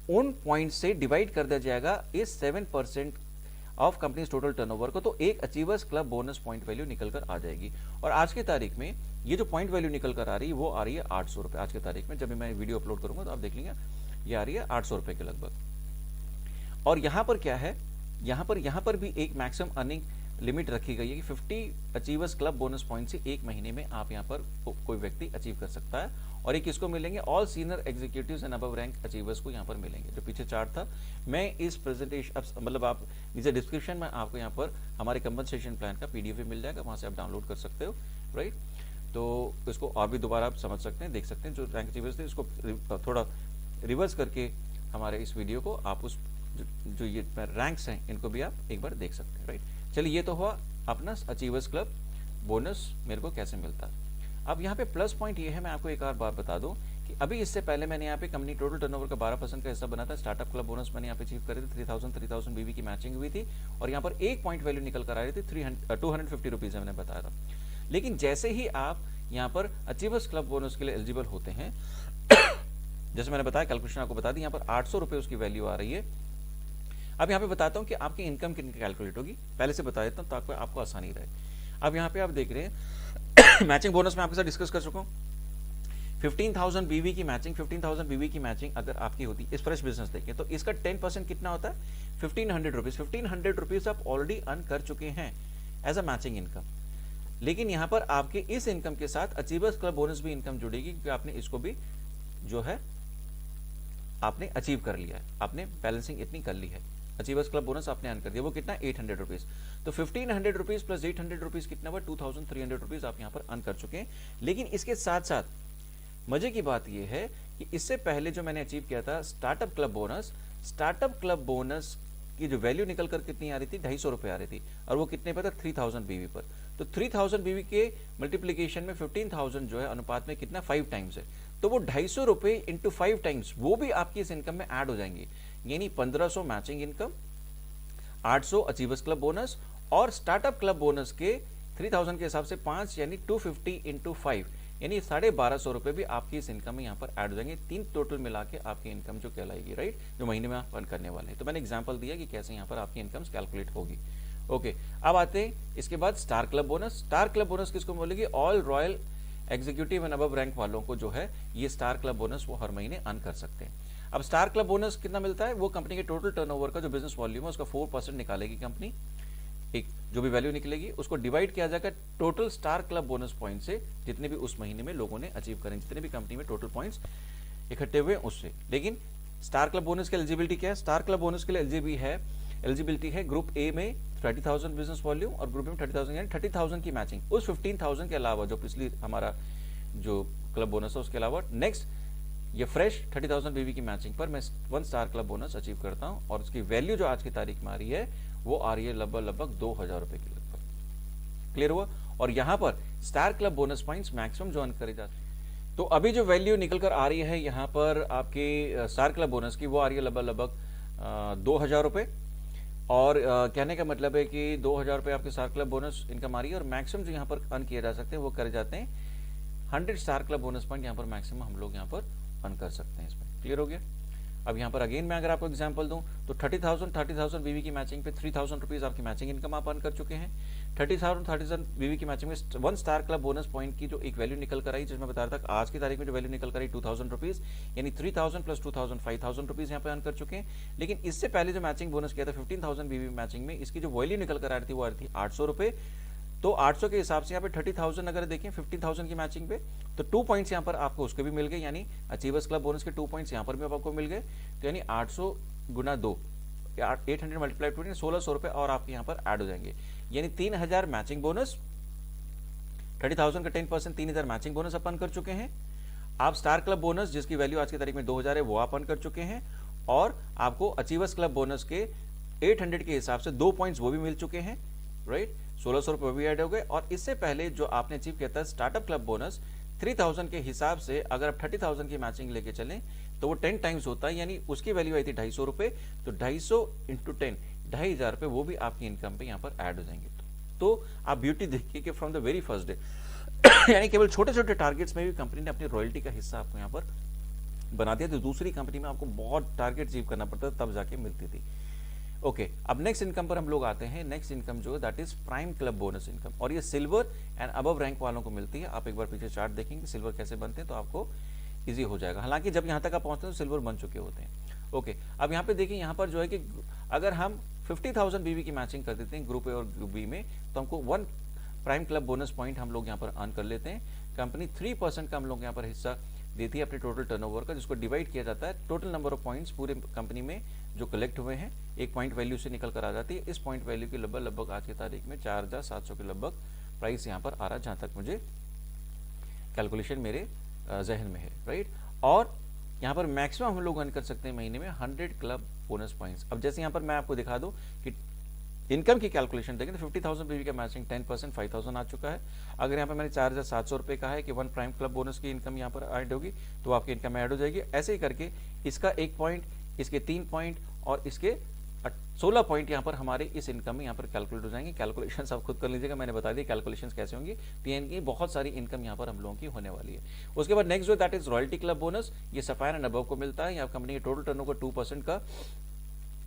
उन पॉइंट से डिवाइड कर दिया जाएगा इस 7% ऑफ कंपनी टोटल टर्नओवर को, तो एक achievers club bonus point value निकल कर आ जाएगी। और आज की तारीख में ये जो पॉइंट वैल्यू निकल कर आ रही है वो आ रही है 800 रुपए। आज की तारीख में जब भी मैं वीडियो अपलोड करूंगा तो आप देख लेंगे ये आ रही है 800 रुपए के लगभग। और यहाँ पर क्या है, यहाँ पर भी एक मैक्सिमम अर्निंग लिमिट रखी गई है कि 50 अचीवर्स क्लब बोनस पॉइंट से एक महीने में आप यहाँ पर कोई व्यक्ति अचीव कर सकता है। और ये किसको मिलेंगे, all senior executives and above rank achievers को यहाँ पर मिलेंगे। जो पीछे चार्ट था, मैं इस प्रेजेंटेशन मतलब आप नीचे डिस्क्रिप्शन में आपको यहाँ पर हमारे कंपनसेशन प्लान का PDF भी मिल जाएगा, वहां से आप डाउनलोड कर सकते हो, राइट। तो इसको और भी दोबारा आप समझ सकते हैं, देख सकते हैं। जो रैंक अचीवर्स थे इसको थोड़ा रिवर्स करके हमारे इस वीडियो को आप उस जो ये रैंक्स हैं इनको भी आप एक बार देख सकते हैं, राइट। चलिए ये तो हुआ अपना अचीवर्स क्लब बोनस मेरे को कैसे मिलता है। अब यहाँ पे प्लस पॉइंट ये है, मैं आपको एक और बात बता दूं कि अभी इससे पहले मैंने यहाँ पे कंपनी टोटल टर्नओवर का 12% का हिस्सा बना था। स्टार्टअप क्लब बोनस मैंने यहाँ पे अचीव करे थे, 3,000 बीवी की मैचिंग हुई थी और यहाँ पर एक पॉइंट वैल्यू निकल कर आ रही थी 250 रुपीज मैंने बताया था। लेकिन जैसे ही आप यहाँ पर अचीवर्स क्लब बोनस के लिए एलिजिबल होते हैं जैसे मैंने बताया, कैलकुलेशन आपको बता दी, यहाँ पर 800 रुपए उसकी वैल्यू आ रही है। अब यहाँ पे बताता हूँ कि आपकी इनकम कितनी कैलकुलेट होगी, पहले से बता देता हूँ ताकि आपको आसानी रहे। अब यहाँ पे आप देख रहे हैं मैचिंग बोनस में आपके साथ डिस्कस कर चुका हूँ। 15,000 बीवी की मैचिंग, 15,000 बीवी की मैचिंग अगर आपकी होती इस फ्रेश बिजनेस देखें तो इसका 10% कितना होता है, 1,500 रुपीज। 1,500 रुपीज आप ऑलरेडी अर्न कर चुके हैं एज अ मैचिंग इनकम। लेकिन यहाँ पर आपके इस इनकम के साथ अचीवर्स क्लब बोनस भी इनकम जुड़ेगी, क्योंकि आपने इसको भी जो है आपने अचीव कर लिया है, आपने बैलेंसिंग इतनी कर ली है। अचीवर्स क्लब बोनस आपने अर्न कर दिया, वो कितना 800 रुपीज। तो 1,500 रुपीज प्लस 800 रुपीज कितना हुआ, 2,300 रुपीज आप यहाँ पर अर्न कर चुके हैं। लेकिन इसके साथ साथ मजे की बात यह है कि इससे पहले जो मैंने अचीव किया था startup club bonus, startup club bonus की जो वैल्यू निकल कर कितनी आ रही थी, 250 रुपए आ रही थी, और वो कितने पर था, 3,000 बीवी पर। तो 3,000 बीवी के मल्टीप्लीकेशन में 15,000 जो है अनुपात में कितना 5 टाइम्स है, तो वो 250 रुपए इंटू 5 टाइम्स वो भी आपकी इस इनकम में ऐड हो जाएंगे। यानी 1,500 matching income, 800 achievers club bonus और स्टार्टअप क्लब बोनस के 3,000 के हिसाब से 5 यानी 250 इंटू 5 यानी 1,250 रुपए भी आपकी इस इनकम में यहाँ पर ऐड हो जाएंगे। 3 टोटल मिला के आपकी इनकम जो कहलाएगी, राइट, जो महीने में आप अर्न करने वाले हैं। तो मैंने एग्जांपल दिया कि कैसे यहाँ पर आपकी इनकम कैलकुलेट होगी। ओके, अब आते हैं इसके बाद star club bonus. Star club bonus किसको बोलेगी, all royal executive and above rank वालों को जो है ये स्टार क्लब बोनस वो हर महीने अर्न कर सकते हैं। अब स्टार क्लब बोनस कितना मिलता है, वो कंपनी के टोटल टर्नओवर का जो बिजनेस वॉल्यूम है उसका 4% निकालेगी कंपनी। एक जो भी वैल्यू निकलेगी उसको डिवाइड किया जाएगा total star club bonus point से, जितने भी उस महीने में लोगों ने अचीव करें, जितने भी कंपनी में टोटल पॉइंट्स इकट्ठे हुए उससे। लेकिन स्टार क्लब बोनस की एलिजिबिलिटी क्या है, स्टार क्लब बोनस के लिए एलिजिबिलिटी है ग्रुप ए में 30,000 बिजनेस वॉल्यूम और ग्रुप में 30,000 यानी 30,000 की मैचिंग, उस 15,000 के अलावा जो पिछली हमारा जो क्लब बोनस है उसके अलावा नेक्स्ट ये फ्रेश 30,000 बीवी की मैचिंग पर मैं 1 स्टार क्लब बोनस अचीव करता हूं और उसकी वैल्यू जो आज की तारीख में आ रही है वो आ रही है लगभग 2,000 रुपए की लगभग। क्लियर हुआ? और यहां पर star club bonus points maximum जो अर्न करे जाते हैं। तो अभी जो वैल्यू निकल कर आ रही है यहां पर आपके स्टार क्लब बोनस की, वो आ रही है लगभग 2,000 रुपए। और कहने का मतलब है कि 2,000 रुपए आपके स्टार क्लब बोनस इनकम आ रही है और मैक्सिमम जो यहाँ पर अर्न किए जा सकते हैं वो करे जाते हैं 100 स्टार क्लब बोनस पॉइंट यहाँ पर मैक्सिमम हम लोग यहाँ पर अर्न कर सकते हैं इसमें। क्लियर हो गया? अब यहाँ पर अगेन मैं अगर आपको एग्जांपल दूं तो 30,000 बीवी की मैचिंग पे 3,000 रुपीज आपकी मैचिंग इनकम आप अर्न कर चुके हैं। 30,000 बीवी की मैचिंग में 1 स्टार क्लब बोनस पॉइंट की जो एक वैल्यू निकल कर आई, जिसमें बता रहा था आज की तारीख में जो वैल्यू निकल कर आई 2,000 रुपीज, यानी 3,000 प्लस 2,000 5,000 रुपीज यहाँ पे अर्न कर चुके हैं। लेकिन इससे पहले जो मैचिंग बोनस किया था 15,000 बीवी मैचिंग में, इसकी जो वैल्यू निकल कर आ रही थी वो आ रही थी 800 रुपए। तो 800 के हिसाब से यहाँ पे 30,000 अगर देखें 15,000 की मैचिंग पे तो 2 पॉइंट्स यहाँ पर आपको उसके भी मिल गए, यानी अचीवर्स क्लब बोनस के 2 पॉइंट्स यहाँ पर भी आपको मिल गए। तो यानी 800 गुना 2, 800 मल्टीप्लाई 2, 1,600 रुपए और आपके यहाँ पर ऐड हो जाएंगे, यानी 3,000 मैचिंग बोनस। 30,000 का 10% 3,000 मैचिंग बोनस अपन कर चुके हैं। आप स्टार क्लब बोनस जिसकी वैल्यू आज की तारीख में 2,000 है वो अपन कर चुके हैं और आपको अचीवर्स क्लब बोनस के 800 के हिसाब से 2 पॉइंट्स वो भी मिल चुके हैं, राइट? 1,600 रुपए भी ऐड हो गए। और इससे पहले जो आपने अचीव किया था स्टार्टअप क्लब बोनस 3,000 के हिसाब से, अगर आप 30,000 की मैचिंग लेके चलें तो वो 10 टाइम्स होता है, यानी उसकी वैल्यू आई थी 250 रुपए। तो 250 इंटू 10, 2,500 रुपए वो भी आपकी इनकम पे यहाँ पर ऐड हो जाएंगे। तो आप ब्यूटी देखिए कि from the very first day यानी केवल छोटे छोटे टारगेट्स में भी कंपनी ने अपनी रॉयल्टी का हिस्सा आपको यहाँ पर बना दिया। तो दूसरी कंपनी में आपको बहुत टारगेट अचीव करना पड़ता था तब जाके मिलती थी। ओके, अब नेक्स्ट इनकम पर हम लोग आते हैं। नेक्स्ट इनकम जो है that is prime club bonus income, और ये सिल्वर एंड अबव रैंक वालों को मिलती है। आप एक बार पीछे चार्ट देखेंगे सिल्वर कैसे बनते हैं तो आपको इजी हो जाएगा। हालांकि जब यहाँ तक आप पहुंचते हैं तो सिल्वर बन चुके होते हैं। ओके, अब यहाँ पे देखिए, यहाँ पर जो है कि अगर हम 50,000 बीवी की मैचिंग कर देते हैं ग्रुप ए और ग्रुप बी में तो हमको 1 प्राइम क्लब बोनस पॉइंट हम लोग यहाँ पर अर्न कर लेते हैं। कंपनी 3% का हम लोग यहाँ पर हिस्सा देती है अपने टोटल टर्नओवर का, जिसको डिवाइड किया जाता है टोटल नंबर ऑफ पॉइंट्स पूरे कंपनी में जो कलेक्ट हुए हैं, एक पॉइंट वैल्यू से निकल कर आ जाती है। इस पॉइंट वैल्यू की लगभग आज की तारीख में 4,700 के लगभग प्राइस यहाँ पर आ रहा है, जहाँ तक मुझे कैलकुलेशन मेरे जहन में है, राइट? और यहाँ पर मैक्सिमम हम लोग अर्न कर सकते हैं महीने में 100 क्लब बोनस पॉइंट्स। अब जैसे यहाँ पर मैं आपको दिखा दूं कि इनकम की कैलकुलेशन देखें तो 50,000 बीवी का मैचिंग 10% 5,000 आ चुका है। अगर यहाँ पर मैंने 4,700 रुपये कहा है कि 1 प्राइम क्लब बोनस की इनकम यहाँ पर ऐड होगी तो आपकी इनकम ऐड हो जाएगी। ऐसे ही करके इसका 1 पॉइंट, इसके 3 पॉइंट और इसके 16 पॉइंट यहाँ पर हमारे इस इनकम में यहाँ पर कैलकुलेट हो जाएंगे। कैलकुलेशंस आप खुद कर लीजिएगा, मैंने बता दिया कैलकुलेशंस कैसे होंगी। पीएन की बहुत सारी इनकम यहाँ पर हम लोगों की होने वाली है। उसके बाद नेक्स्ट जो that is royalty club bonus, ये सफायर एंड अबव को मिलता है। यहाँ कंपनी के टोटल टर्नओवर 2% का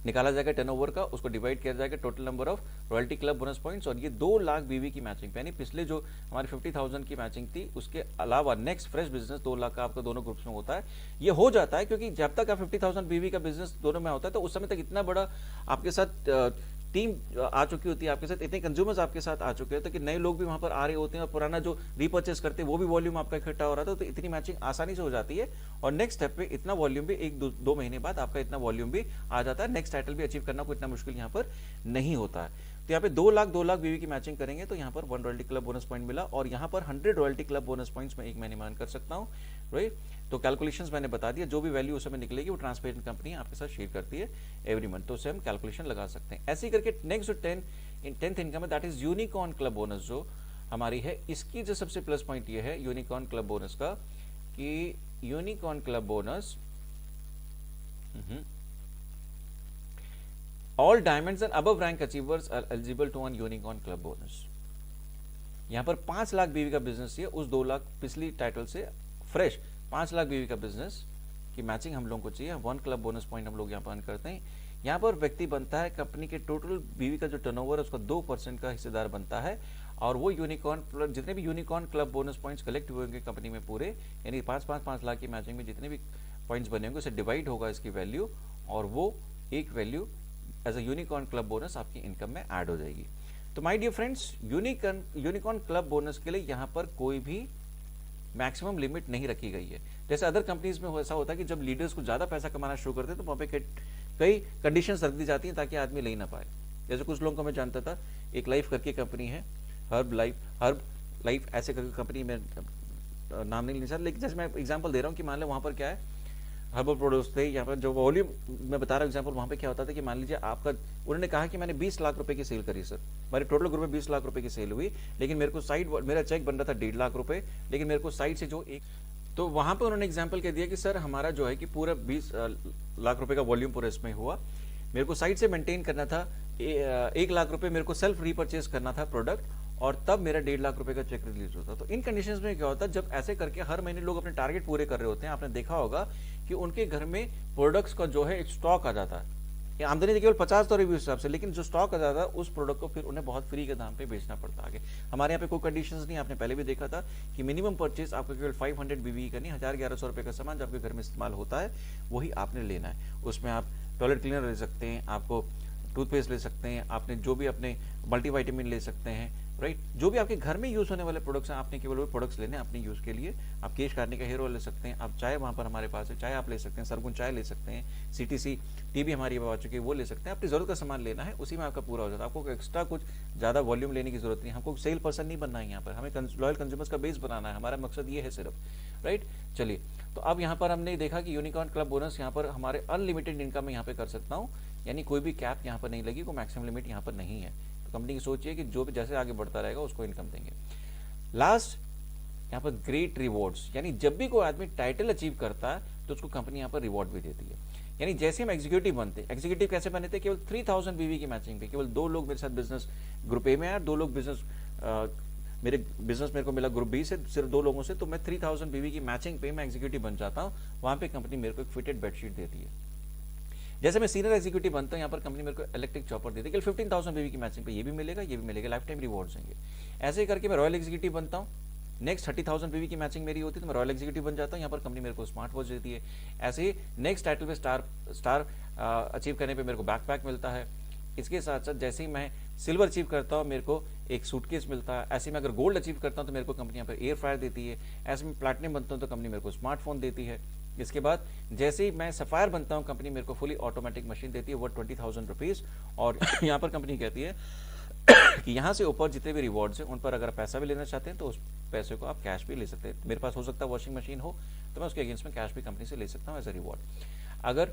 निकाला जाएगा टर्नओवर का, उसको डिवाइड किया जाएगा total number of royalty club bonus points, और ये 2 लाख बीवी की मैचिंग पे, यानी पिछले जो हमारी 50,000 की मैचिंग थी उसके अलावा नेक्स्ट फ्रेश बिजनेस 2 लाख का आपका दोनों ग्रुप्स में होता है। ये हो जाता है क्योंकि जब तक आप 50,000 बीवी का बिजनेस दोनों में होता है तो उस समय तक इतना बड़ा आपके साथ टीम आ चुकी होती है, आपके साथ इतने कंज्यूमर्स आपके साथ आ चुके होते हैं कि नए लोग भी वहां पर आ रहे होते हैं और पुराना जो रीपर्चेस करते हैं वो भी वॉल्यूम आपका इकट्ठा हो रहा था, तो इतनी मैचिंग आसानी से हो जाती है। और नेक्स्ट स्टेप पे इतना वॉल्यूम भी 1-2 महीने बाद आपका इतना वॉल्यूम भी आ जाता है। नेक्स्ट टाइटल भी अचीव करना कोई इतना मुश्किल यहाँ पर नहीं होता है। तो यहाँ पे 2 लाख बीवी की मैचिंग करेंगे तो यहाँ पर 1 रॉयल्टी क्लब बोनस पॉइंट मिला, और यहाँ पर 100 रॉयल्टी क्लब बोनस पॉइंट्स में एक महीने में अर्न कर सकता हूँ, राइट? तो कैलकुलेशंस मैंने बता दिया, जो भी वैल्यू उस समय निकलेगी वो ट्रांसपेरेंट कंपनी आपके साथ शेयर करती है एवरी मंथ, तो उससे हम कैलकुलेशन लगा सकते हैं। ऐसे ही करके नेक्स्ट जो 10th इनकम है that is unicorn club bonus जो हमारी है, इसकी जो सबसे प्लस पॉइंट ये है यूनिकॉर्न क्लब बोनस का कि unicorn club bonus all diamonds and above rank achievers are eligible to earn unicorn club bonus। यहां पर 5 लाख बीवी का बिजनेस है, उस 2 लाख पिछली टाइटल से फ्रेश 5 लाख बीवी का बिजनेस की मैचिंग हम लोगों को चाहिए। 1 क्लब बोनस पॉइंट हम लोग यहाँ पर अर्न करते हैं। यहाँ पर व्यक्ति बनता है कंपनी के टोटल बीवी का जो टर्नओवर है उसका 2% का हिस्सेदार बनता है, और वो यूनिकॉर्न जितने भी unicorn club bonus points collect हुए होंगे कंपनी में पूरे, यानी 5 लाख की मैचिंग में जितने भी पॉइंट्स बने होंगे उसे डिवाइड होगा इसकी वैल्यू, और वो एक value as a unicorn club bonus आपकी इनकम में ऐड हो जाएगी। तो my dear friends, unicorn club bonus के लिए यहाँ पर कोई भी मैक्सिमम लिमिट नहीं रखी गई है। जैसे अदर कंपनीज में ऐसा होता है कि जब लीडर्स को ज्यादा पैसा कमाना शुरू करते हैं तो वहाँ पे कई कंडीशंस रख दी जाती हैं ताकि आदमी ले ना पाए। जैसे कुछ लोगों को मैं जानता था, एक लाइफ करके कंपनी है, हर्ब लाइफ ऐसे करके कंपनी में नाम नहीं ले सकता, लेकिन जैसे मैं एग्जांपल दे रहा हूँ कि मान लो वहाँ पर क्या है हर्बल प्रोडक्ट्स थे, यहाँ पर जो वॉल्यूम मैं बता रहा हूँ एग्जांपल, वहाँ पे क्या होता था कि मान लीजिए आपका, उन्होंने कहा कि मैंने 20 लाख रुपए की सेल करी सर, हमारे टोटल ग्रुप में 20 लाख रुपए की सेल हुई, लेकिन मेरे को साइड, मेरा चेक बन रहा था 1.5 लाख रुपए, लेकिन मेरे को साइड से जो एक, तो वहाँ पे उन्होंने एग्जाम्पल कह दिया कि सर हमारा जो है कि पूरा 20 लाख रुपए का वॉल्यूम पूरा इसमें हुआ, मेरे को साइड से मेंटेन करना था 1 लाख रुपए, मेरे को सेल्फ रीपरचेज करना था प्रोडक्ट, और तब मेरा 1.5 लाख रुपए का चेक रिलीज होता। तो इन कंडीशंस में क्या होता है, जब ऐसे करके हर महीने लोग अपने टारगेट पूरे कर रहे होते हैं, आपने देखा होगा कि उनके घर में प्रोडक्ट्स का जो है एक स्टॉक आ जाता है, आमदनी तो केवल 50 तो रिव्यू हिसाब से, लेकिन जो स्टॉक आ जाता है उस प्रोडक्ट को फिर उन्हें बहुत फ्री के दाम पे बेचना पड़ता है आगे। हमारे यहाँ पे कोई कंडीशंस नहीं, आपने पहले भी देखा था कि मिनिमम परचेज आपको केवल 500 बीवी का नहीं, 1000-1100 रुपए का सामान जो आपके घर में इस्तेमाल होता है वही आपने लेना है। उसमें आप टॉयलेट क्लीनर ले सकते हैं, आपको टूथपेस्ट ले सकते हैं, आपने जो भी अपने मल्टीविटामिन ले सकते हैं, राइट, जो भी आपके घर में यूज होने वाले प्रोडक्ट्स हैं, आपने केवल वो प्रोडक्ट्स लेने हैं अपने यूज के लिए। आप केश काटने का हेयर ऑयल ले सकते हैं, आप चाय वहाँ पर हमारे पास है, चाय आप ले सकते हैं, सरगुन चाय ले सकते हैं, सीटीसी टी भी हमारी आ चुकी है वो ले सकते हैं। अपनी जरूरत का सामान लेना है, उसी में आपका पूरा हो जाता है, आपको एक्स्ट्रा कुछ ज्यादा वॉल्यूम लेने की जरूरत नहीं, हमको सेल पर्सन नहीं बनना है यहाँ पर, हमें लॉयल कंज्यूमर्स का बेस बनाना है, हमारा मकसद ये है सिर्फ, राइट। चलिए, तो अब यहाँ पर हमने देखा कि यूनिकॉर्न क्लब बोनस यहाँ पर हमारे अनलिमिटेड इनकम में यहाँ पे कर सकता हूँ, यानी कोई भी कैप यहाँ पर नहीं लगी, कोई मैक्सिमम लिमिट यहाँ पर नहीं है। तो कंपनी की सोच है कि जो भी जैसे आगे बढ़ता रहेगा उसको इनकम देंगे। लास्ट यहाँ पर ग्रेट रिवॉर्ड्स, यानी जब भी कोई आदमी टाइटल अचीव करता है तो उसको कंपनी यहाँ पर रिवॉर्ड भी देती है। यानी जैसे हम एग्जीक्यूटिव बनते हैं, एग्जीक्यूटिव कैसे बने थे, केवल 3000 बीवी की मैचिंग पे, केवल 2 लोग मेरे साथ बिजनेस ग्रुप ए में आए, 2 लोग बिजनेस मेरे बिजनेस मेरे को मिला ग्रुप बी से, सिर्फ 2 लोगों से, तो मैं 3000 बीवी की मैचिंग पे मैं एग्जीक्यूटिव बन जाता हूँ। वहां पे कंपनी मेरे को एक फिटेड बेडशीट देती है। जैसे मैं सीनियर एग्जीक्यूटिव बनता हूँ, यहाँ पर कंपनी मेरे को इलेक्ट्रिक चॉपर देती है, 15,000 बीवी की मैचिंग पे ये भी मिलेगा, ये भी मिलेगा, लाइफ टाइम रिवॉर्ड्स देंगे। ऐसे ही करके मैं रॉयल एग्जीक्यूटिव बनता हूँ, नेक्स्ट 30,000 बीवी की मैचिंग मेरी होती है तो मैं रॉयल एग्जीक्यूटिव बन जाता हूँ, यहाँ पर कंपनी मेरे को स्मार्ट वॉच देती है। ऐसे ही नेक्स्ट टाइटल पे स्टार अचीव करने पे मेरे को बैकपैक मिलता है। इसके साथ साथ जैसे ही मैं सिल्वर अचीव करता हूँ मेरे को एक सूटकेस मिलता है। ऐसे में अगर गोल्ड अचीव करता हूँ तो मेरे को कंपनी यहाँ पर एयर फ्रायर देती है। ऐसे में प्लैटिनम बनता हूँ तो कंपनी मेरे को स्मार्टफोन देती है। इसके बाद जैसे ही मैं सफायर बनता हूँ कंपनी मेरे को फुली ऑटोमेटिक मशीन देती है, वो 20,000 रुपीज़। और यहाँ पर कंपनी कहती है कि यहाँ से ऊपर जितने भी रिवॉर्ड्स हैं उन पर अगर पैसा भी लेना चाहते हैं तो उस पैसे को आप कैश भी ले सकते हैं। मेरे पास हो सकता है वॉशिंग मशीन हो तो मैं उसके अगेंस्ट में कैश भी कंपनी से ले सकता हूँ एज अ रिवॉर्ड। अगर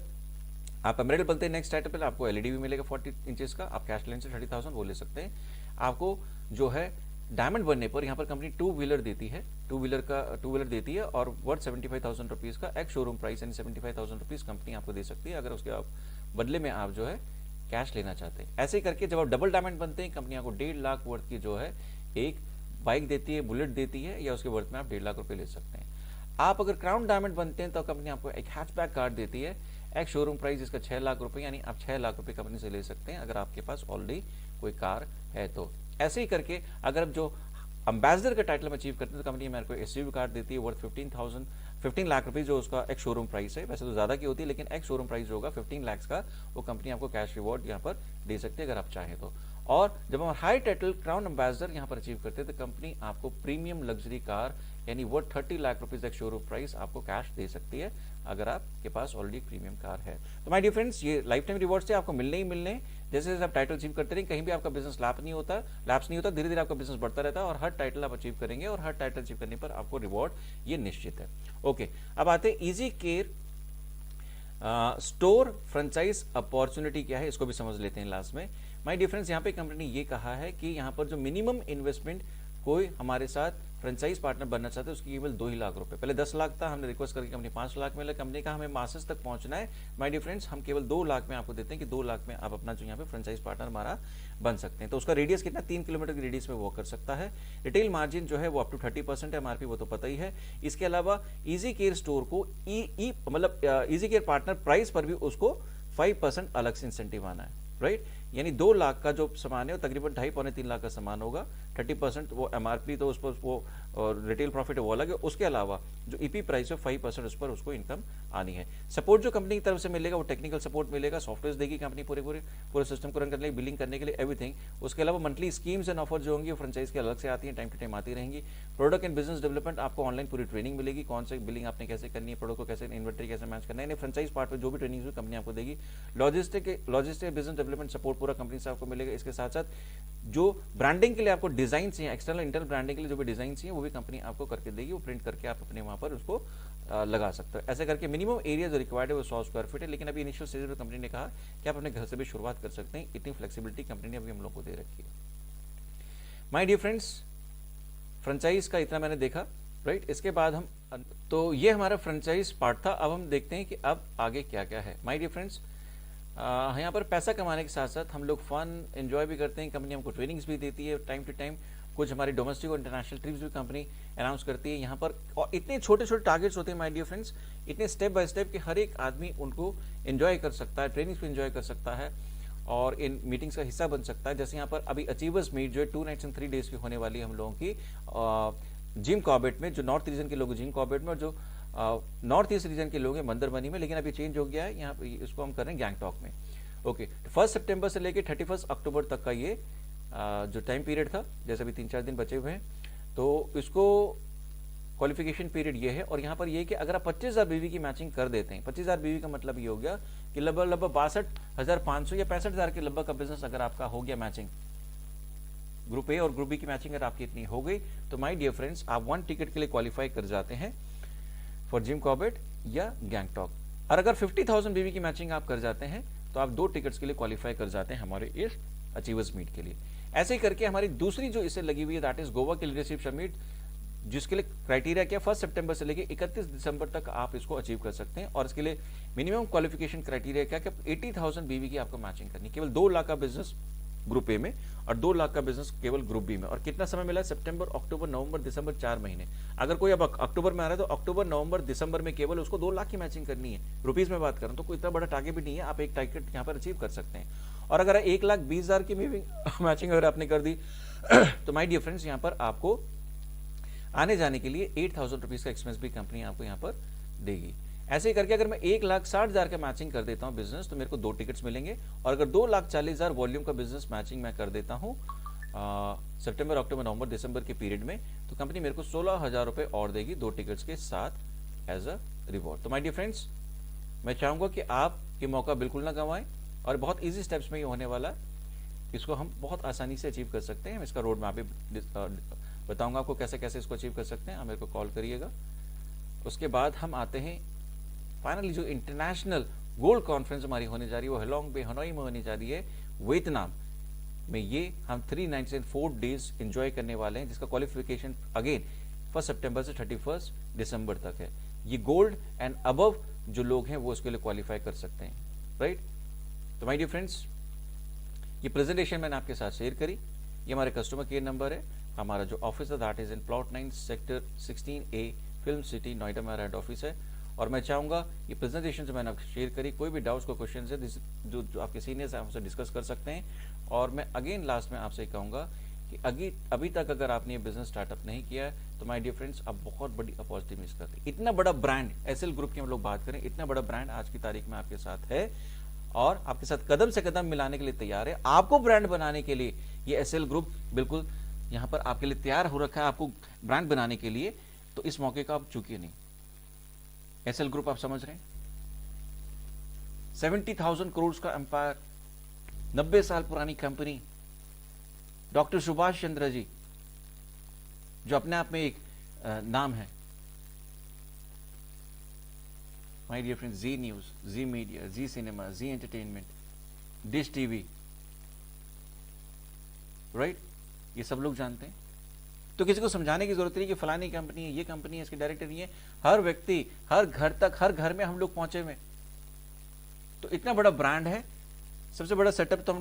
आप एमरेल्ड बनते हैं नेक्स्ट टाइटल पे, आपको एलईडी भी मिलेगा 40 इंचेस का, आप कैश लेने से 30,000 वो ले सकते हैं। आपको जो है डायमंड बनने पर यहाँ पर कंपनी 2 व्हीलर देती है, 2 व्हीलर देती है और वर्थ 75,000 रुपीज़ का एक शोरूम प्राइस यानी 75,000 रुपीज़ कंपनी आपको दे सकती है अगर उसके आप बदले में आप जो है कैश लेना चाहते हैं। ऐसे करके जब आप डबल डायमंड बनते हैं कंपनी आपको 1.5 लाख वर्थ की जो है एक बाइक देती है, बुलेट देती है, या उसके वर्थ में आप 1.5 लाख रुपए ले सकते हैं। आप अगर क्राउन डायमंड बनते हैं तो कंपनी आपको एक हैचबैक कार देती है, एक शोरूम प्राइस इसका 6 लाख रुपए, यानी आप 6 लाख रुपए कंपनी से ले सकते हैं अगर आपके पास ऑलरेडी कोई कार है तो। ऐसे ही करके अगर आप जो अम्बेसडर का टाइटल में अचीव करते हैं तो कंपनी मेरे को एसयूवी कार देती है वर्थ 15 लाख रुपीज़, जो उसका एक शोरूम प्राइस है। वैसे तो ज़्यादा की होती है लेकिन एक शोरूम प्राइस होगा 15 लाख का, वो कंपनी आपको कैश रिवॉर्ड यहाँ पर दे सकती है अगर आप चाहें तो। और जब हम हाई टाइटल क्राउन अम्बेसडर यहाँ पर अचीव करते हैं तो कंपनी आपको प्रीमियम लग्जरी कार यानी वर्थ 30 लाख रुपीज़ एक शोरूम प्राइस आपको कैश दे सकती है अगर आपके पास ऑलरेडी प्रीमियम कार है। तो माय डियर फ्रेंड्स, ये लाइफ टाइम रिवॉर्ड्स से आपको मिलने ही मिलने। जैसे जैसे आप टाइटल अचीव करते रहें कहीं भी आपका बिजनेस लैप्स नहीं होता, धीरे धीरे आपका बिजनेस बढ़ता रहता है और हर टाइटल आप अचीव करेंगे और हर टाइटल अचीव करने पर आपको रिवॉर्ड ये निश्चित है। ओके, अब आते हैं easy care store franchise opportunity क्या है, इसको भी समझ लेते हैं लास्ट में। माय डियर फ्रेंड्स, यहाँ पे कंपनी ने ये कहा है कि यहाँ पर जो मिनिमम इन्वेस्टमेंट कोई हमारे साथ फ्रेंचाइज पार्टनर बनना चाहते हैं उसकी केवल 2 ही लाख रुपए, पहले 10 लाख था, हमने रिक्वेस्ट करके कंपनी 5 लाख में, कंपनी का हमें मासेस तक पहुंचना है। माय डियर फ्रेंड्स, हम केवल 2 लाख में आपको देते हैं कि 2 लाख में आप अपना जो यहाँ पे फ्रेंचाइज पार्टनर हमारा बन सकते हैं। तो उसका रेडियस कितना, 3 किलोमीटर की रेडियस में वो कर सकता है। रिटेल मार्जिन जो है वो अप टू 30% है, एमआरपी वो तो पता ही है। इसके अलावा इजी केयर स्टोर को मतलब इजी केयर पार्टनर प्राइस पर भी उसको 5% अलग से इंसेंटिव आना है, राइट। यानी 2 लाख का जो सामान है वो तकरीबन 2.5-3 लाख का सामान होगा। 30% वो एमआरपी तो उस पर वो रिटेल प्रॉफिट है वो अलग है। उसके अलावा जो ईपी प्राइस है 5% उस पर उसको इनकम आनी है। सपोर्ट जो कंपनी की तरफ से मिलेगा वो टेक्निकल सपोर्ट मिलेगा, सॉफ्टवेयर देगी कंपनी पूरे सिस्टम को रन करने के लिए, बिलिंग करने के लिए, एवरीथिंग। उसके अलावा मंथली स्कीम्स एंड ऑफर जो होंगी वो फ्रेंचाइज के अलग से आती हैं, टाइम टू टाइम आती रहेंगी। प्रोडक्ट एंड बिजनेस डेवलपमेंट आपको ऑनलाइन पूरी ट्रेनिंग मिलेगी, कौन से बिलिंग आपने कैसे करनी है, प्रोडक्ट को कैसे इन्वेंटरी कैसे मैच करना है, फ्रेंचाइज पार्ट में जो भी ट्रेनिंग कंपनी आपको देगी। लॉजिस्टिक बिजनेस डेवलपमेंट सपोर्ट पूरा कंपनी से आपको मिलेगा। इसके साथ साथ जो ब्रांडिंग के लिए आपको डिजाइन चाहिए, एक्सटर्नल इंटरनल ब्रांडिंग के लिए जो भी डिजाइन चाहिए वो भी कंपनी आपको करके देगी, वो प्रिंट करके आप अपने वहां पर उसको लगा सकते हो। ऐसे करके मिनिमम एरिया जो रिक्वायर्ड है वो 100 स्क्वायर फीट है, लेकिन अभी इनिशियल स्टेज में कंपनी ने कहा कि आप अपने घर से भी शुरुआत कर सकते हैं, इतनी फ्लेक्सिबिलिटी कंपनी ने अभी हम लोग को दे रखी है। माय डियर फ्रेंड्स, फ्रेंचाइज का इतना मैंने देखा, राइट। इसके बाद हम, तो ये हमारा फ्रेंचाइज पार्ट था। अब हम देखते हैं कि अब आगे क्या क्या है। माय डियर फ्रेंड्स, यहाँ पर पैसा कमाने के साथ साथ हम लोग फन एंजॉय भी करते हैं। कंपनी हमको ट्रेनिंग्स भी देती है टाइम टू टाइम, कुछ हमारी डोमेस्टिक और इंटरनेशनल ट्रिप्स भी कंपनी अनाउंस करती है यहाँ पर। और इतने छोटे छोटे टारगेट्स होते हैं माय डियर फ्रेंड्स, इतने स्टेप बाय स्टेप कि हर एक आदमी उनको एंजॉय कर सकता है, ट्रेनिंग्स भी एंजॉय कर सकता है और इन मीटिंग्स का हिस्सा बन सकता है। जैसे यहाँ पर अभी अचीवर्स मीट जो है 2 नाइट्स एंड 3 डेज की होने वाली है हम लोगों की जिम कॉर्बेट में, जो नॉर्थ रीजन के लोग जिम कॉर्बेट में, और जो नॉर्थ ईस्ट रीजन के लोग हैं मंदरमनी में, लेकिन अभी चेंज हो गया है, यहाँ पे इसको हम कर रहे हैं गैंगटॉक में। ओके, 1 सितंबर से लेकर 31 अक्टूबर तक का ये जो टाइम पीरियड था, जैसे अभी 3-4 दिन बचे हुए हैं, तो इसको क्वालिफिकेशन पीरियड ये है। और यहाँ पर ये कि अगर आप 25,000 बीवी की मैचिंग कर देते हैं, 25,000 बीवी का मतलब ये हो गया कि लगभग 62,500 या 65,000 के लगभग का बिजनेस अगर आपका हो गया मैचिंग, ग्रुप ए और ग्रुप बी की मैचिंग अगर आपकी इतनी हो गई, तो माय डियर फ्रेंड्स आप 1 टिकट के लिए क्वालिफाई कर जाते हैं फॉर जिम कॉर्बेट या गैंगटॉक। और अगर 50,000 बीवी की मैचिंग आप कर जाते हैं तो आप 2 टिकट्स के लिए क्वालिफाई कर जाते हैं हमारे इस अचीवर्स मीट के लिए। ऐसे ही करके हमारी दूसरी जो इसे लगी हुई है दैट इज गोवा की लीडरशिप समिट, जिसके लिए क्राइटेरिया क्या, 1 सितंबर से लेकर 31 दिसंबर तक आप इसको अचीव कर सकते हैं। और इसके लिए मिनिमम क्वालिफिकेशन क्राइटेरिया क्या, कि 80,000 बीवी की आपको मैचिंग करनी, केवल 2 लाख का बिजनेस ग्रुप ए में और 2 लाख का बिजनेस केवल ग्रुप बी में। और कितना समय मिला है, सितंबर, अक्टूबर, नवंबर, दिसंबर, 4 महीने। अगर कोई अब अक्टूबर में आ रहा है तो अक्टूबर, नवंबर, दिसंबर में केवल उसको 2 लाख की मैचिंग करनी है। रुपीज में बात करूं तो कोई इतना बड़ा टारगेट भी नहीं है, आप एक टारगेट यहाँ पर अचीव कर सकते हैं। और अगर 1,20,000 की मैचिंग अगर आपने कर दी तो माय डियर फ्रेंड्स यहाँ पर आपको आने जाने के लिए 8,000 रुपीज का एक्सपेंस भी कंपनी आपको यहाँ पर देगी। ऐसे ही करके अगर मैं 1,60,000 का मैचिंग कर देता हूँ बिजनेस, तो मेरे को 2 टिकट्स मिलेंगे। और अगर 2,40,000 वॉल्यूम का बिजनेस मैचिंग मैं कर देता हूँ सितंबर, अक्टूबर, नवंबर, दिसंबर के पीरियड में, तो कंपनी मेरे को 16,000 रुपए और देगी 2 टिकट्स के साथ एज अ रिवॉर्ड। तो माय डियर फ्रेंड्स, मैं चाहूंगा कि आप ये मौका बिल्कुल ना गंवाएं और बहुत ईजी स्टेप्स में ये होने वाला है। इसको हम बहुत आसानी से अचीव कर सकते हैं। इसका रोड मैप भी बताऊंगा आपको कैसे कैसे इसको अचीव कर सकते हैं। आप मेरे को कॉल करिएगा। उसके बाद हम आते हैं फाइनली जो इंटरनेशनल गोल्ड कॉन्फ्रेंस हमारी होने जा रही है, वो हेलोंग बे हनोई में होने जा रही है वियतनाम में। ये हम 3 नाइट्स एंड 4 डेज एंजॉय करने वाले हैं, जिसका क्वालिफिकेशन अगेन 1 सितंबर से 31 दिसंबर तक है। ये गोल्ड एंड अबव जो लोग हैं वो इसके लिए क्वालिफाई कर सकते हैं, राइट। तो माय डियर फ्रेंड्स, ये प्रेजेंटेशन मैंने आपके साथ शेयर करी। ये हमारे कस्टमर केयर नंबर है। हमारा जो ऑफिस है that is in plot 9 sector 16A film city Noida में हेड ऑफिस है। और मैं चाहूंगा ये प्रेजेंटेशन जो मैंने आपको शेयर करी, कोई भी डाउट्स को क्वेश्चन है जो आपके सीनियर्स हैं आपसे डिस्कस कर सकते हैं। और मैं अगेन लास्ट में आपसे कहूंगा कि अभी तक अगर आपने ये बिजनेस स्टार्टअप नहीं किया है तो माय डियर फ्रेंड्स आप बहुत बड़ी अपॉर्चुनिटी मिस करते हैं। इतना बड़ा ब्रांड, एसएल ग्रुप की हम लोग बात करें, इतना बड़ा ब्रांड आज की तारीख में आपके साथ है और आपके साथ कदम से कदम मिलाने के लिए तैयार है। आपको ब्रांड बनाने के लिए ये एसएल ग्रुप बिल्कुल यहाँ पर आपके लिए तैयार हो रखा है, आपको ब्रांड बनाने के लिए। तो इस मौके का आप चूकिए नहीं। एसएल ग्रुप आप समझ रहे हैं, 70,000 करोड़ का एम्पायर, 90 साल पुरानी कंपनी, डॉक्टर सुभाष चंद्र जी जो अपने आप में एक नाम है। My dear friends, Zee news, Zee media, Zee cinema, Zee entertainment, dish TV, right, ये सब लोग जानते हैं। तो किसी को समझाने की जरूरत नहीं कि फलानी कंपनी है, ये कंपनी है, इसके डायरेक्टर ये। हर व्यक्ति, हर घर तक, हर घर में हम लोग पहुंचे हुए। तो इतना बड़ा ब्रांड है। सबसे बड़ा सेटअप तो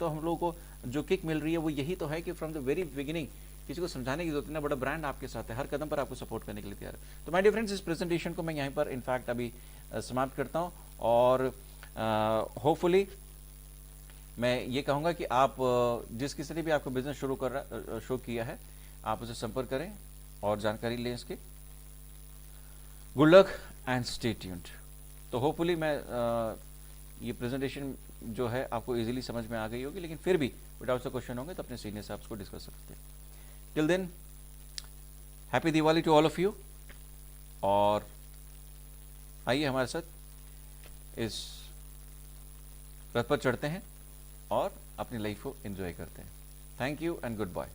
हम लोग को जो किक मिल रही है वो यही तो है कि फ्रॉम द वेरी बिगिनिंग किसी को समझाने की जरूरत नहीं, बड़ा ब्रांड आपके साथ है, हर कदम पर आपको सपोर्ट करने के लिए तैयार है। तो माय डियर फ्रेंड्स, इस प्रेजेंटेशन को मैं यहीं पर इनफैक्ट अभी समाप्त करता हूं और होपफुली मैं ये कहूंगा कि आप जिस किसी ने भी आपको बिजनेस शुरू किया है आप उसे संपर्क करें और जानकारी लें इसके। Good luck and stay tuned. तो होपफुली मैं ये प्रेजेंटेशन जो है आपको इजीली समझ में आ गई होगी, लेकिन फिर भी विदाउट से क्वेश्चन होंगे तो अपने सीनियर से आपको डिस्कस सकते हैं। Till then, happy Diwali to all of you. और आइए हमारे साथ इस रथ पर चढ़ते हैं और अपनी लाइफ को एंजॉय करते हैं। Thank you and good bye.